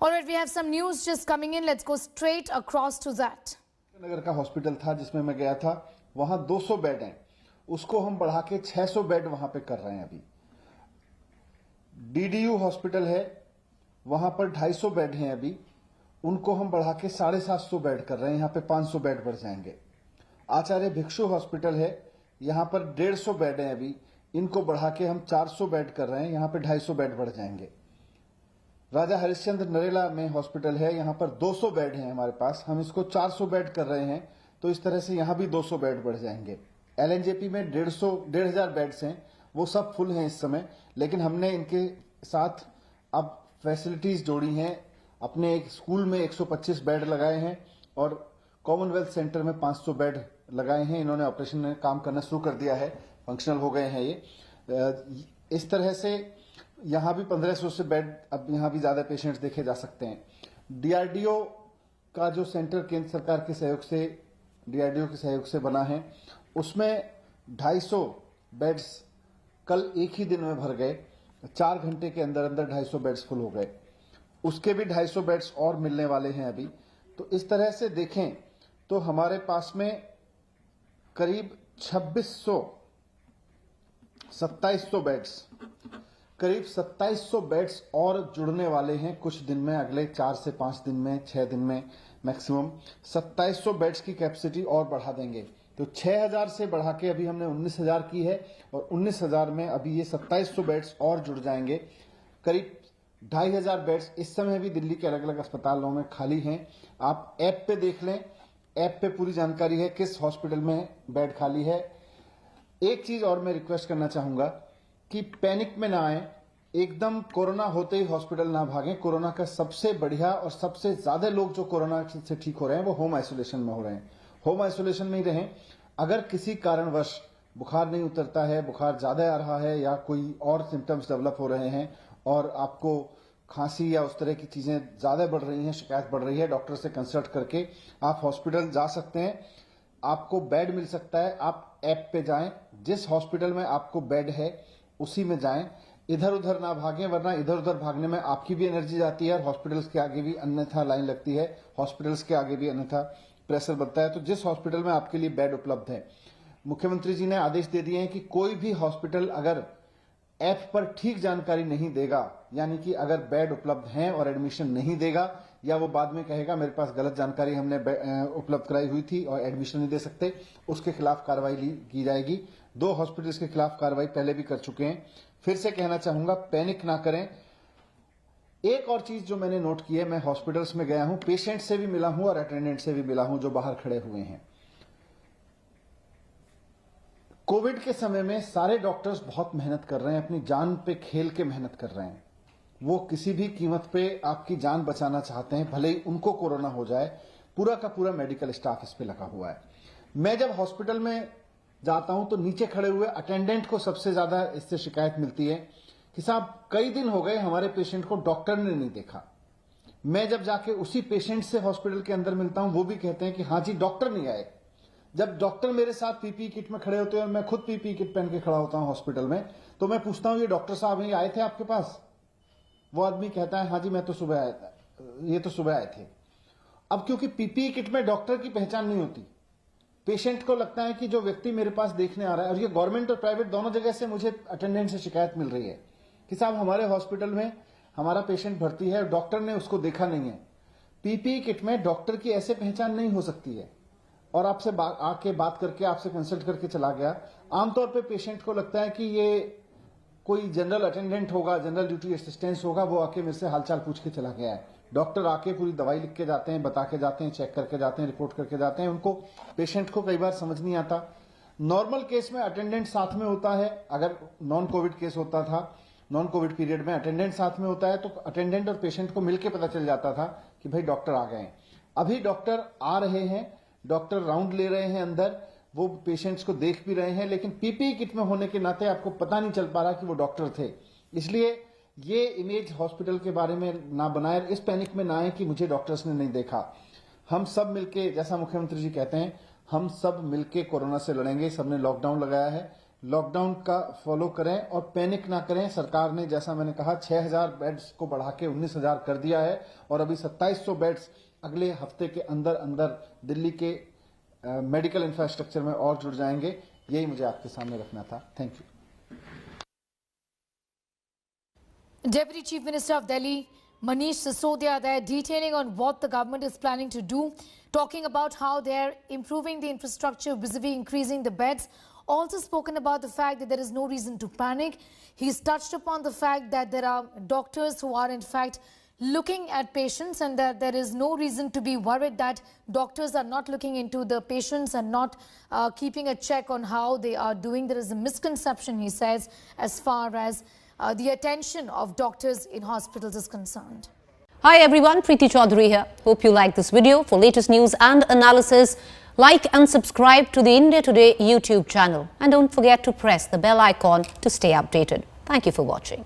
All right, we have some news just coming in. Let's go straight across to that. नगर का hospital था जिसमें मैं गया था, वहां 200 बेड हैं, उसको हम बढ़ा के 600 बेड वहां पे कर रहे हैं। अभी डीडीयू हॉस्पिटल है, वहां पर 250 बेड हैं, अभी उनको हम बढ़ा के 750 बेड कर रहे हैं, यहाँ पे 500 बेड बढ़ जाएंगे। आचार्य भिक्षु हॉस्पिटल है, यहाँ पर 150 बेड हैं, अभी इनको बढ़ा के हम 400 बेड कर रहे हैं, यहाँ पे 250 बेड बढ़ जाएंगे। राजा हरिश्चंद्र नरेला में हॉस्पिटल है, यहाँ पर 200 बेड हैं हमारे पास, हम इसको 400 बेड कर रहे हैं, तो इस तरह से यहाँ भी 200 बेड बढ़ जाएंगे। एलएनजेपी में 1,500 बेड्स हैं, वो सब फुल हैं इस समय, लेकिन हमने इनके साथ अब फैसिलिटीज जोड़ी हैं। अपने एक स्कूल में 125 बेड लगाए हैं और कॉमनवेल्थ सेंटर में 500 बेड लगाए हैं। इन्होंने ऑपरेशन में काम करना शुरू कर दिया है, फंक्शनल हो गए हैं ये। इस तरह से यहाँ भी 1500 से बेड, अब यहाँ भी ज्यादा पेशेंट्स देखे जा सकते हैं। डीआरडीओ का जो सेंटर केंद्र सरकार के सहयोग से, डीआरडीओ के सहयोग से बना है, उसमें 250 बेड्स कल एक ही दिन में भर गए। 4 घंटे के अंदर अंदर 250 बेड्स फुल हो गए। उसके भी 250 बेड्स और मिलने वाले हैं अभी। तो इस तरह से देखें तो हमारे पास में करीब 2700 बेड्स, करीब 2700 बेड्स और जुड़ने वाले हैं कुछ दिन में, अगले 4 से 5 दिन में, 6 दिन में मैक्सिमम 2700 बेड्स की कैपेसिटी और बढ़ा देंगे। तो 6000 से बढ़ा के अभी हमने 19000 की है, और 19000 में अभी ये 2700 बेड्स और जुड़ जाएंगे। करीब 2500 बेड्स इस समय भी दिल्ली के अलग अलग अस्पतालों में खाली हैं। आप ऐप पे देख लें, ऐप पे पूरी जानकारी है किस हॉस्पिटल में बेड खाली है। एक चीज और मैं रिक्वेस्ट करना चाहूंगा कि पैनिक में ना आए, एकदम कोरोना होते ही हॉस्पिटल ना भागें। कोरोना का सबसे बढ़िया और सबसे ज्यादा लोग जो कोरोना से ठीक हो रहे हैं वो होम आइसोलेशन में हो रहे हैं। होम आइसोलेशन में ही रहें। अगर किसी कारणवश बुखार नहीं उतरता है, बुखार ज्यादा आ रहा है या कोई और सिम्टम्स डेवलप हो रहे हैं और आपको खांसी या उस तरह की चीजें ज्यादा बढ़ रही हैं, शिकायत बढ़ रही है, डॉक्टर से कंसल्ट करके आप हॉस्पिटल जा सकते हैं। आपको बेड मिल सकता है। आप ऐप पे जाएं, जिस हॉस्पिटल में आपको बेड है उसी में जाएं, इधर उधर ना भागें, वरना इधर उधर भागने में आपकी भी एनर्जी जाती है और हॉस्पिटल्स के आगे भी अन्यथा लाइन लगती है, हॉस्पिटल्स के आगे भी अन्यथा प्रेशर बनता है। तो जिस हॉस्पिटल में आपके लिए बेड उपलब्ध है, मुख्यमंत्री जी ने आदेश दे दिए हैं कि कोई भी हॉस्पिटल अगर ऐप पर ठीक जानकारी नहीं देगा, यानी कि अगर बेड उपलब्ध है और एडमिशन नहीं देगा, या वो बाद में कहेगा मेरे पास गलत जानकारी हमने उपलब्ध कराई हुई थी और एडमिशन नहीं दे सकते, उसके खिलाफ कार्रवाई की जाएगी। 2 हॉस्पिटल्स के खिलाफ कार्रवाई पहले भी कर चुके हैं। फिर से कहना चाहूंगा, पैनिक ना करें। एक और चीज जो मैंने नोट की है, मैं हॉस्पिटल्स में गया हूं, पेशेंट से भी मिला हूं और अटेंडेंट से भी मिला हूं जो बाहर खड़े हुए हैं। कोविड के समय में सारे डॉक्टर्स बहुत मेहनत कर रहे हैं, अपनी जान पे खेल के मेहनत कर रहे हैं। वो किसी भी कीमत पे आपकी जान बचाना चाहते हैं, भले ही उनको कोरोना हो जाए। पूरा का पूरा मेडिकल स्टाफ इस पे लगा हुआ है। मैं जब हॉस्पिटल में जाता हूं तो नीचे खड़े हुए अटेंडेंट को सबसे ज्यादा इससे शिकायत मिलती है कि साहब कई दिन हो गए हमारे पेशेंट को डॉक्टर ने नहीं देखा। मैं जब जाके उसी पेशेंट से हॉस्पिटल के अंदर मिलता हूं, वो भी कहते हैं कि हाँ जी डॉक्टर नहीं आए। जब डॉक्टर मेरे साथ पीपीई किट में खड़े होते हैं और मैं खुद पीपीई किट पहन के खड़ा होता हूं हॉस्पिटल में, तो मैं पूछता हूं ये डॉक्टर साहब ये आए थे आपके पास? वो आदमी कहता है हाँ जी मैं तो सुबह आया था, ये तो सुबह आए थे। अब क्योंकि पीपीई किट में डॉक्टर की पहचान नहीं होती, पेशेंट को लगता है कि जो व्यक्ति मेरे पास देखने आ रहा है, और ये गवर्नमेंट और प्राइवेट दोनों जगह से मुझे अटेंडेंट से शिकायत मिल रही है कि साहब हमारे हॉस्पिटल में हमारा पेशेंट भर्ती है, डॉक्टर ने उसको देखा नहीं है। पीपीई किट में डॉक्टर की ऐसे पहचान नहीं हो सकती है, और आपसे आके बात करके आपसे कंसल्ट करके चला गया। आमतौर पे पेशेंट को लगता है कि ये कोई जनरल अटेंडेंट होगा, जनरल ड्यूटी असिस्टेंट होगा, वो आके मेरे से हालचाल पूछ के चला गया है। डॉक्टर आके पूरी दवाई लिख के जाते हैं, बता के जाते हैं, चेक करके जाते हैं, रिपोर्ट करके जाते हैं। उनको पेशेंट को कई बार समझ नहीं आता। नॉर्मल केस में अटेंडेंट साथ में होता है, अगर नॉन कोविड केस होता था, नॉन कोविड पीरियड में अटेंडेंट साथ में होता है, तो अटेंडेंट और पेशेंट को मिलकर पता चल जाता था कि भाई डॉक्टर आ गए हैं। अभी डॉक्टर आ रहे हैं, डॉक्टर राउंड ले रहे हैं अंदर, वो पेशेंट्स को देख भी रहे हैं, लेकिन पीपीई किट में होने के नाते आपको पता नहीं चल पा रहा कि वो डॉक्टर थे। इसलिए ये इमेज हॉस्पिटल के बारे में ना बनाए, इस पैनिक में ना आए कि मुझे डॉक्टर्स ने नहीं देखा। हम सब मिलके, जैसा मुख्यमंत्री जी कहते हैं, हम सब मिलके कोरोना से लड़ेंगे। सबने लॉकडाउन लगाया है, लॉकडाउन का फॉलो करें और पैनिक ना करें। सरकार ने, जैसा मैंने कहा, 6000 बेड्स को बढ़ा के 19000 कर दिया है और अभी 2700 बेड्स अगले हफ्ते के अंदर अंदर दिल्ली के मेडिकल इंफ्रास्ट्रक्चर में और जुड़ जाएंगे। यही मुझे आपके सामने रखना था। Thank you. Deputy Chief Minister of Delhi, Manish Sisodia, there detailing on what the government is planning to do, talking about how they're improving the infrastructure vis-a-vis increasing the beds. Also spoken about the fact that there is no reason to panic. He's touched upon the fact that there are doctors who are in fact looking at patients and that there is no reason to be worried that doctors are not looking into the patients and not keeping a check on how they are doing. There is a misconception, he says, as far as the attention of doctors in hospitals is concerned. Hi everyone, Preeti Chaudhary here. Hope you like this video. For latest news and analysis, like and subscribe to the India Today YouTube channel. And don't forget to press the bell icon to stay updated. Thank you for watching.